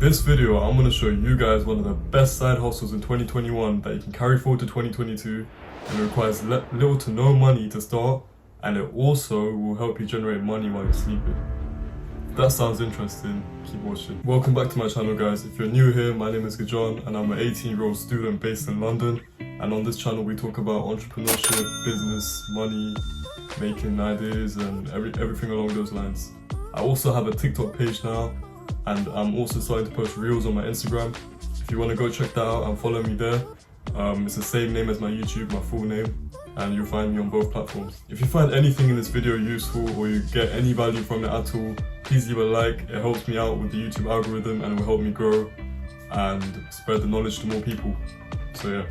this video, I'm going to show you guys one of the best side hustles in 2021 that you can carry forward to 2022, and it requires little to no money to start, and it also will help you generate money while you're sleeping. If that sounds interesting, keep watching. Welcome back to my channel, guys. If you're new here, my name is Gajaan and I'm an 18-year-old student based in London, and on this channel we talk about entrepreneurship, business, money, making ideas and everything along those lines. I also have a TikTok page now, and I'm also starting to post reels on my Instagram. If you want to go check that out and follow me there, it's the same name as my YouTube, my full name, and you'll find me on both platforms. If you find anything in this video useful or you get any value from it at all, please leave a like. It helps me out with the YouTube algorithm and will help me grow and spread the knowledge to more people. So yeah.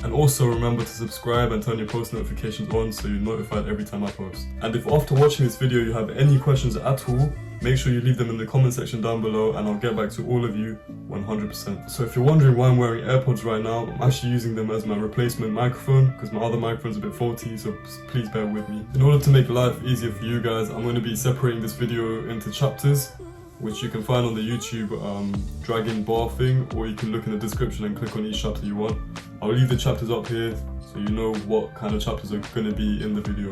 And also remember to subscribe and turn your post notifications on so you're notified every time I post. And if after watching this video you have any questions at all, make sure you leave them in the comment section down below and I'll get back to all of you 100%. So if you're wondering why I'm wearing AirPods right now, I'm actually using them as my replacement microphone because my other microphone's a bit faulty, so please bear with me. In order to make life easier for you guys, I'm going to be separating this video into chapters, which you can find on the YouTube dragging bar thing, or you can look in the description and click on each chapter you want. I'll leave the chapters up here so you know what kind of chapters are going to be in the video.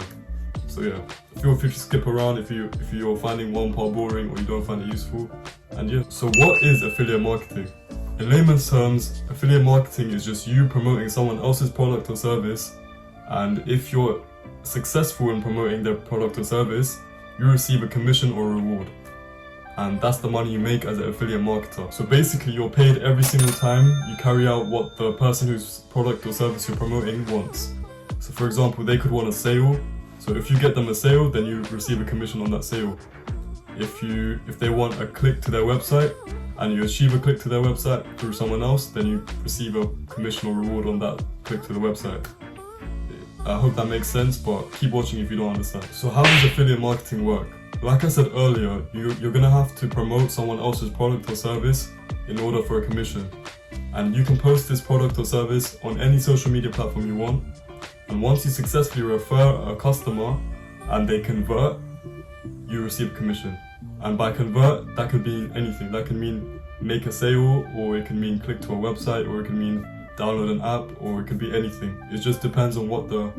So yeah, feel free to skip around if you're finding one part boring or you don't find it useful. And yeah, so what is affiliate marketing? In layman's terms, affiliate marketing is just you promoting someone else's product or service, and if you're successful in promoting their product or service, you receive a commission or reward. And that's the money you make as an affiliate marketer. So basically you're paid every single time you carry out what the person whose product or service you're promoting wants. So for example, they could want a sale. So if you get them a sale, then you receive a commission on that sale. If they want a click to their website and you achieve a click to their website through someone else, then you receive a commission or reward on that click to the website. I hope that makes sense, but keep watching if you don't understand. So how does affiliate marketing work? Like I said earlier, you're gonna have to promote someone else's product or service in order for a commission. And you can post this product or service on any social media platform you want. And once you successfully refer a customer and they convert, you receive a commission. And by convert, that could mean anything. That can mean make a sale, or it can mean click to a website, or it can mean download an app, or it could be anything. It just depends on what the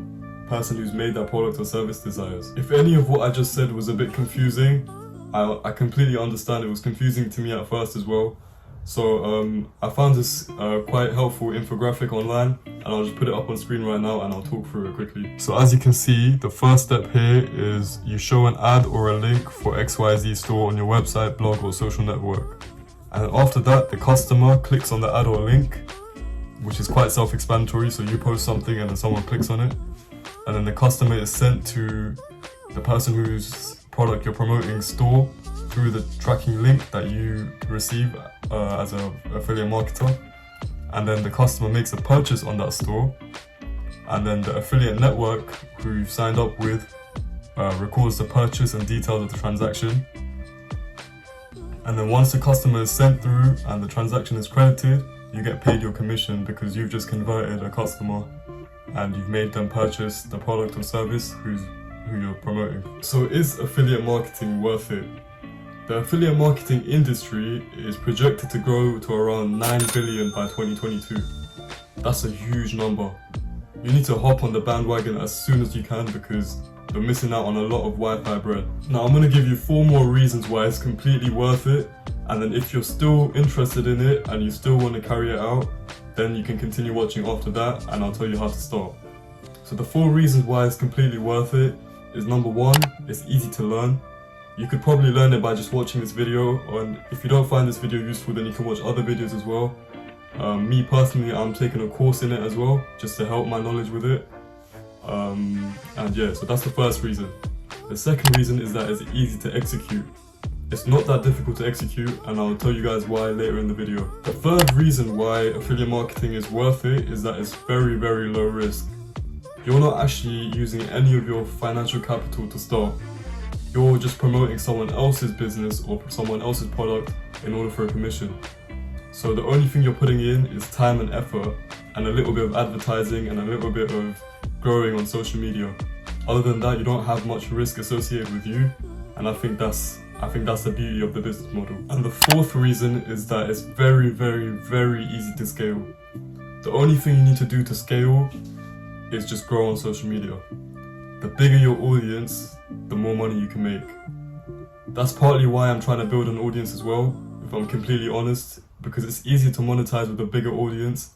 person who's made that product or service desires. If any of what I just said was a bit confusing, I completely understand. It was confusing to me at first as well. So I found this quite helpful infographic online, and I'll just put it up on screen right now and I'll talk through it quickly. So as you can see, the first step here is you show an ad or a link for XYZ store on your website, blog or social network. And after that, the customer clicks on the ad or link, which is quite self-explanatory. So you post something and then someone clicks on it. And then the customer is sent to the person whose product you're promoting store through the tracking link that you receive as an affiliate marketer. And then the customer makes a purchase on that store, and then the affiliate network who you've signed up with records the purchase and details of the transaction. And then once the customer is sent through and the transaction is credited, you get paid your commission because you've just converted a customer and you've made them purchase the product or service who you're promoting. So is affiliate marketing worth it? The affiliate marketing industry is projected to grow to around 9 billion by 2022. That's a huge number. You need to hop on the bandwagon as soon as you can because you're missing out on a lot of Wi-Fi bread. Now I'm going to give you 4 more reasons why it's completely worth it, and then if you're still interested in it and you still want to carry it out, then you can continue watching after that and I'll tell you how to start. So the 4 reasons why it's completely worth it is: number 1, it's easy to learn. You could probably learn it by just watching this video, and if you don't find this video useful, then you can watch other videos as well. Me personally, I'm taking a course in it as well, just to help my knowledge with it. And yeah, so that's the first reason. The second reason is that it's easy to execute. It's not that difficult to execute, and I'll tell you guys why later in the video. The third reason why affiliate marketing is worth it is that it's very, very low risk. You're not actually using any of your financial capital to start. You're just promoting someone else's business or someone else's product in order for a commission. So the only thing you're putting in is time and effort, and a little bit of advertising and a little bit of growing on social media. Other than that, you don't have much risk associated with you, and I think that's I think that's the beauty of the business model. And the fourth reason is that it's very, very, very easy to scale. The only thing you need to do to scale is just grow on social media. The bigger your audience, the more money you can make. That's partly why I'm trying to build an audience as well, if I'm completely honest, because it's easier to monetize with a bigger audience.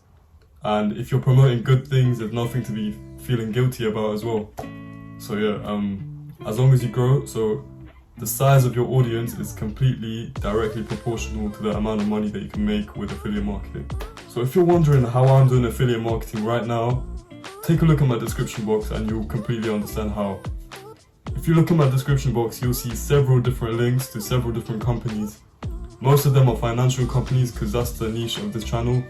And if you're promoting good things, there's nothing to be feeling guilty about as well. So yeah, as long as you grow, so the size of your audience is completely directly proportional to the amount of money that you can make with affiliate marketing. So if you're wondering how I'm doing affiliate marketing right now, take a look at my description box and you'll completely understand how. If you look at my description box, you'll see several different links to several different companies. Most of them are financial companies because that's the niche of this channel.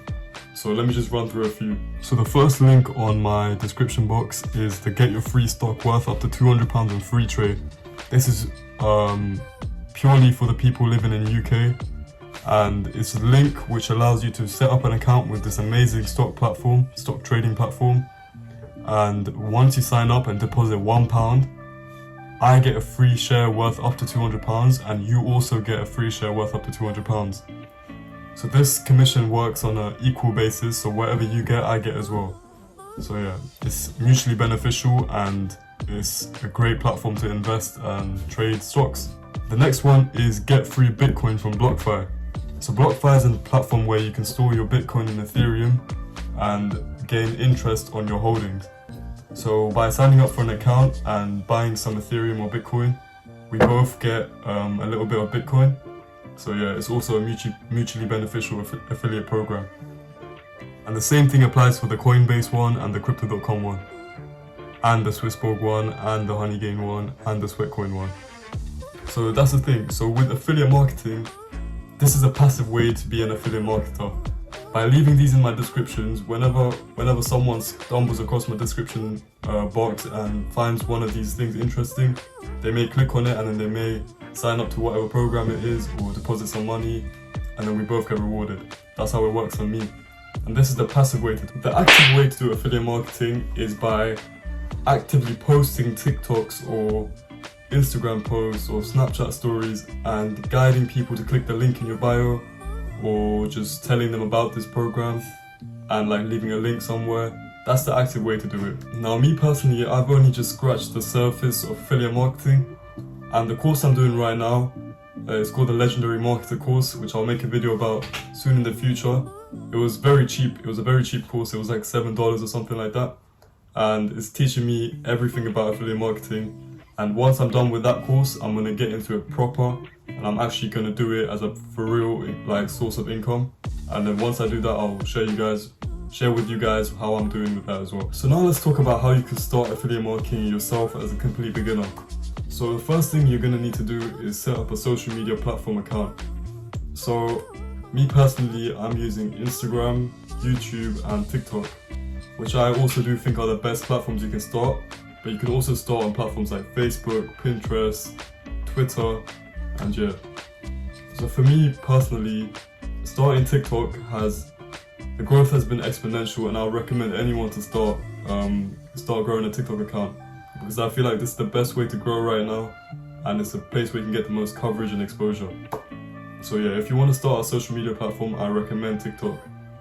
So let me just run through a few. So the first link on my description box is the get your free stock worth up to £200 in free trade. This is purely for the people living in the UK, and it's a link which allows you to set up an account with this amazing stock trading platform. And once you sign up and deposit £1, I get a free share worth up to £200, and you also get a free share worth up to £200. So this commission works on an equal basis, so whatever you get, I get as well. So yeah, it's mutually beneficial and it's a great platform to invest and trade stocks. The next one is get free Bitcoin from BlockFi. So BlockFi is a platform where you can store your Bitcoin and Ethereum and gain interest on your holdings. So by signing up for an account and buying some Ethereum or Bitcoin, we both get a little bit of Bitcoin. So yeah, it's also a mutually beneficial affiliate program. And the same thing applies for the Coinbase one and the Crypto.com one, and the SwissBorg one, and the Honeygain one, and the Sweatcoin one. So that's the thing. So with affiliate marketing, this is a passive way to be an affiliate marketer. By leaving these in my descriptions, whenever someone stumbles across my description box and finds one of these things interesting, they may click on it and then they may sign up to whatever program it is or deposit some money, and then we both get rewarded. That's how it works for me. And this is the passive way to do it. The active way to do affiliate marketing is by actively posting TikToks or Instagram posts or Snapchat stories and guiding people to click the link in your bio, or just telling them about this program and like leaving a link somewhere. That's the active way to do it. Now me personally, I've only just scratched the surface of affiliate marketing, and the course I'm doing right now is called the Legendary Marketer course, which I'll make a video about soon in the future. It was very cheap. It was a very cheap course. It was like $7 or something like that, and it's teaching me everything about affiliate marketing. And once I'm done with that course, I'm gonna get into it proper, and I'm actually gonna do it as a for real like source of income. And then once I do that, I'll share with you guys how I'm doing with that as well. So now let's talk about how you can start affiliate marketing yourself as a complete beginner. So the first thing you're gonna need to do is set up a social media platform account. So me personally, I'm using Instagram, YouTube, and TikTok, which I also do think are the best platforms you can start. But you can also start on platforms like Facebook, Pinterest, Twitter, and yeah. So for me personally, starting TikTok the growth has been exponential, and I'll recommend anyone to start growing a TikTok account, because I feel like this is the best way to grow right now, and it's a place where you can get the most coverage and exposure. So yeah, if you want to start a social media platform, I recommend TikTok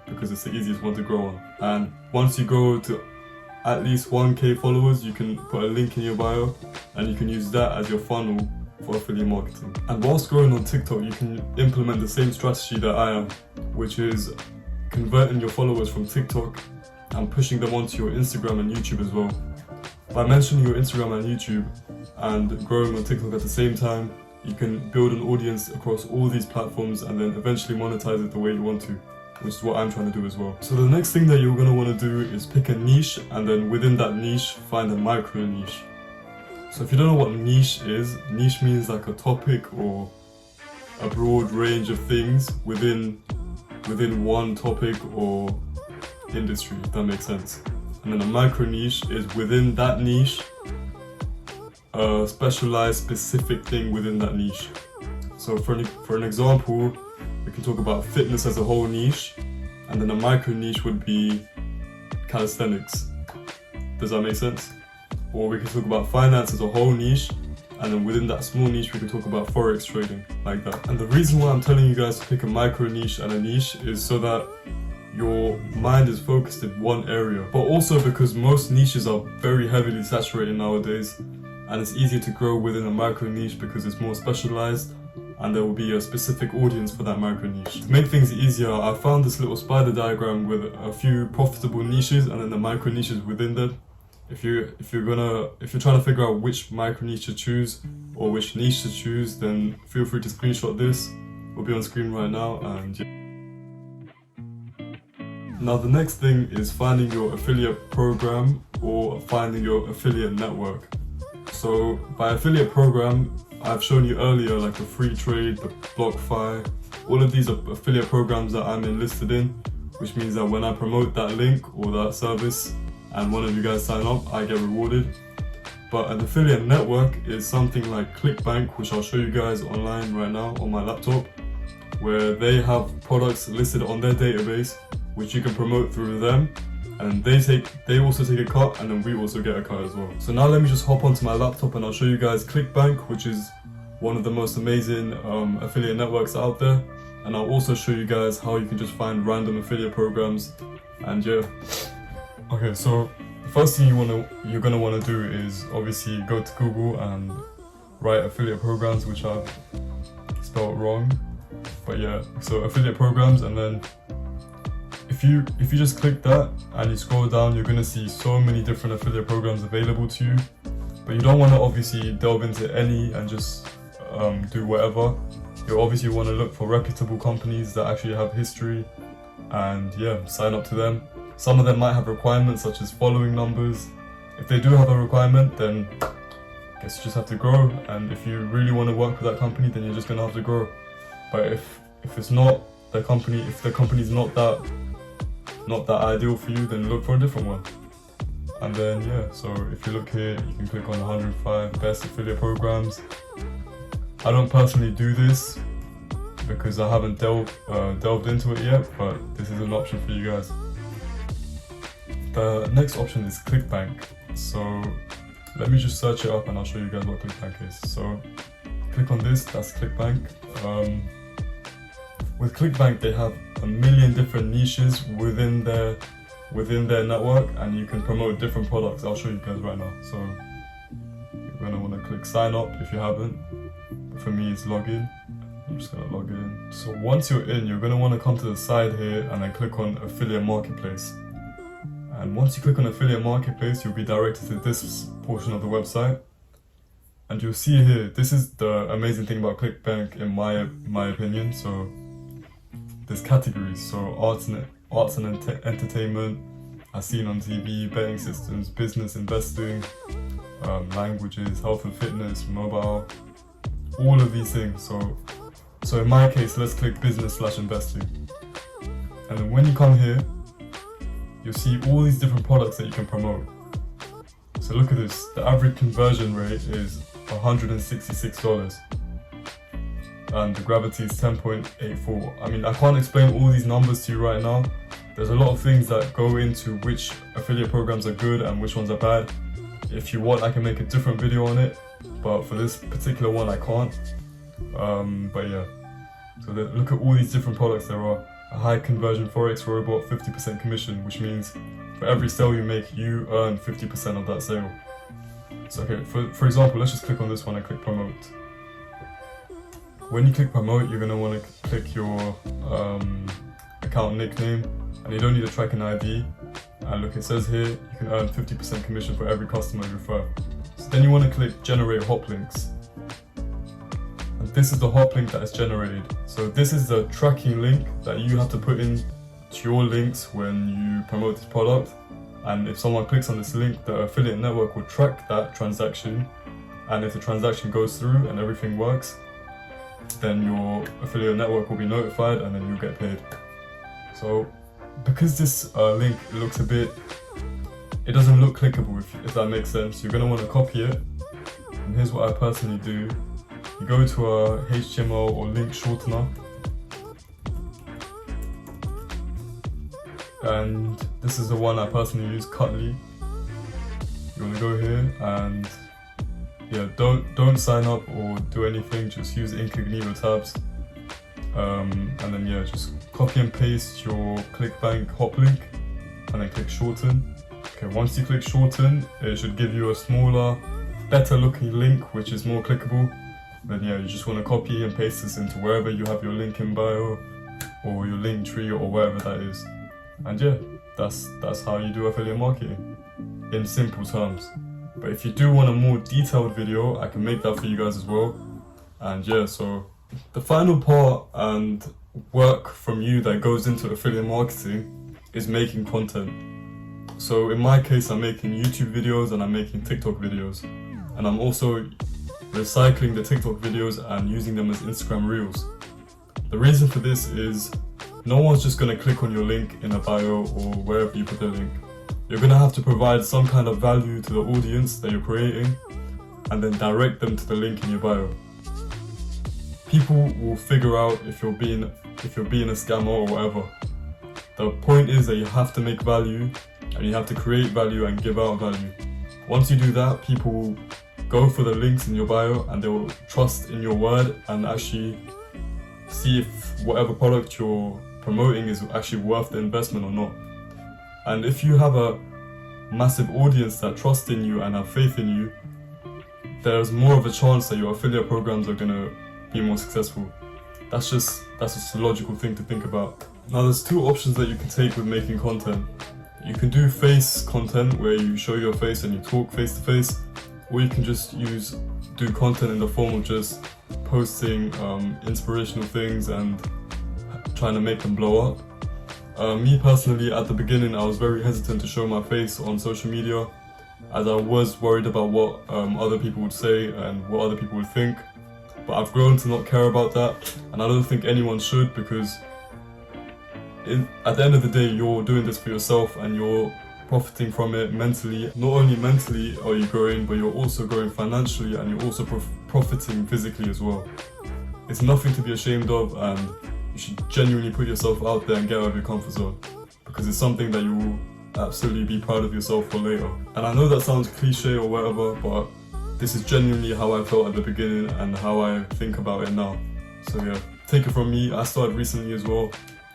because it's the easiest one to grow on. And once you go to at least 1k followers, you can put a link in your bio and you can use that as your funnel for affiliate marketing. And whilst growing on TikTok, you can implement the same strategy that I am, which is converting your followers from TikTok and pushing them onto your Instagram and YouTube as well. By mentioning your Instagram and YouTube and growing on TikTok at the same time, you can build an audience across all these platforms and then eventually monetize it the way you want to, which is what I'm trying to do as well. So the next thing that you're going to want to do is pick a niche, and then within that niche, find a micro niche. So if you don't know what niche is, niche means like a topic or a broad range of things within one topic or industry, if that makes sense. And then a micro niche is within that niche, a specialized specific thing within that niche. So for an example, we can talk about fitness as a whole niche, and then a micro niche would be calisthenics. Does that make sense? Or we can talk about finance as a whole niche, and then within that small niche we can talk about forex trading, like that. And the reason why I'm telling you guys to pick a micro niche and a niche is so that your mind is focused in one area, but also because most niches are very heavily saturated nowadays, and it's easier to grow within a micro niche because it's more specialized and there will be a specific audience for that micro niche. To make things easier, I found this little spider diagram with a few profitable niches and then the micro niches within them. If you're trying to figure out which micro niche to choose or which niche to choose, then feel free to screenshot this. It'll be on screen right now. And yeah. Now the next thing is finding your affiliate program or finding your affiliate network. So by affiliate program, I've shown you earlier like the free trade, the BlockFi, all of these are affiliate programs that I'm enlisted in, which means that when I promote that link or that service and one of you guys sign up, I get rewarded. But an affiliate network is something like ClickBank, which I'll show you guys online right now on my laptop, where they have products listed on their database, which you can promote through them, and they also take a cut, and then we also get a cut as well. So now let me just hop onto my laptop and I'll show you guys ClickBank, which is one of the most amazing affiliate networks out there, and I'll also show you guys how you can just find random affiliate programs. And yeah. Okay, so the first thing you're gonna want to do is obviously go to Google and write affiliate programs, which I've spelled wrong, but yeah, so affiliate programs, and then if you just click that and you scroll down, you're gonna see so many different affiliate programs available to you, but you don't want to obviously delve into any and just do whatever. You obviously want to look for reputable companies that actually have history, and yeah, sign up to them. Some of them might have requirements such as following numbers. If they do have a requirement, then I guess you just have to grow, and if you really want to work with that company, then you're just gonna have to grow. But if it's not the company, if the company's not that ideal for you, then look for a different one. And then yeah, so if you look here, you can click on 105 best affiliate programs. I don't personally do this because I haven't delved into it yet, but this is an option for you guys. The next option is ClickBank. So let me just search it up and I'll show you guys what ClickBank is. So click on this, that's ClickBank. With ClickBank, they have a million different niches within their network, and you can promote different products. I'll show you guys right now. So you're gonna want to click sign up if you haven't. But for me, it's login. I'm just gonna log in. So once you're in, you're gonna want to come to the side here and then click on affiliate marketplace. And once you click on affiliate marketplace, you'll be directed to this portion of the website. And you'll see here, this is the amazing thing about ClickBank in my opinion. So there's categories, so arts and entertainment, as seen on TV, betting systems, business, investing, languages, health and fitness, mobile, all of these things. So in my case, let's click business/investing. And then when you come here, you'll see all these different products that you can promote. So look at this, the average conversion rate is $166. And the gravity is 10.84. I mean, I can't explain all these numbers to you right now. There's a lot of things that go into which affiliate programs are good and which ones are bad. If you want, I can make a different video on it, but for this particular one, I can't. But yeah, so look at all these different products there are. A high conversion forex robot, 50% commission, which means for every sale you make, you earn 50% of that sale. So okay, for example, let's just click on this one and click promote. When you click promote, you're going to want to click your account nickname, and you don't need a tracking ID. And look, it says here you can earn 50% commission for every customer you refer. So then you want to click generate hop links. And this is the hop link that is generated. So this is the tracking link that you have to put in to your links when you promote this product. And if someone clicks on this link, the affiliate network will track that transaction. And if the transaction goes through and everything works, then your affiliate network will be notified and then you'll get paid. So because this link looks it doesn't look clickable, if that makes sense, you're going to want to copy it. And here's what I personally do. You go to a HTML or link shortener, and this is the one I personally use, Cutly. You want to go here and yeah, don't sign up or do anything, just use incognito tabs. And then yeah, just copy and paste your ClickBank hop link and then click shorten. Okay, once you click shorten, it should give you a smaller, better looking link which is more clickable. Then yeah, you just want to copy and paste this into wherever you have your link in bio or your link tree or wherever that is. And yeah, that's how you do affiliate marketing in simple terms. But if you do want a more detailed video, I can make that for you guys as well. And yeah, so the final part and work from you that goes into affiliate marketing is making content. So in my case, I'm making YouTube videos and I'm making TikTok videos. And I'm also recycling the TikTok videos and using them as Instagram Reels. The reason for this is no one's just going to click on your link in a bio or wherever you put the link. You're going to have to provide some kind of value to the audience that you're creating and then direct them to the link in your bio. People will figure out if you're being a scammer or whatever. The point is that you have to make value and you have to create value and give out value. Once you do that, people will go for the links in your bio and they will trust in your word and actually see if whatever product you're promoting is actually worth the investment or not. And if you have a massive audience that trust in you and have faith in you, there's more of a chance that your affiliate programs are going to be more successful. That's just a logical thing to think about. Now there's two options that you can take with making content. You can do face content where you show your face and you talk face to face, or you can just do content in the form of just posting inspirational things and trying to make them blow up. Me personally, at the beginning, I was very hesitant to show my face on social media as I was worried about what other people would say and what other people would think. But I've grown to not care about that, and I don't think anyone should, because at the end of the day, you're doing this for yourself and you're profiting from it mentally. Not only mentally are you growing, but you're also growing financially and you're also profiting physically as well. It's nothing to be ashamed of, and you should genuinely put yourself out there and get out of your comfort zone, because it's something that you will absolutely be proud of yourself for later. And I know that sounds cliche or whatever, but this is genuinely how I felt at the beginning and how I think about it now. So yeah, take it from me, I started recently as well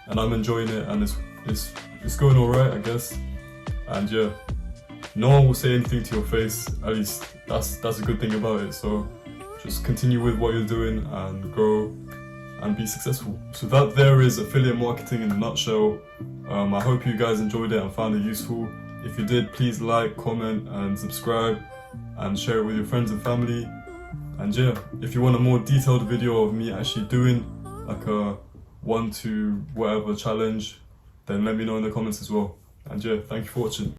and I'm enjoying it, and it's going alright, I guess. And yeah, no one will say anything to your face, at least that's a good thing about it. So just continue with what you're doing and grow and be successful. So that there is affiliate marketing in a nutshell. I hope you guys enjoyed it and found it useful. If you did, please like, comment and subscribe and share it with your friends and family. And yeah, if you want a more detailed video of me actually doing like a 1 to whatever challenge, then let me know in the comments as well. And yeah, thank you for watching.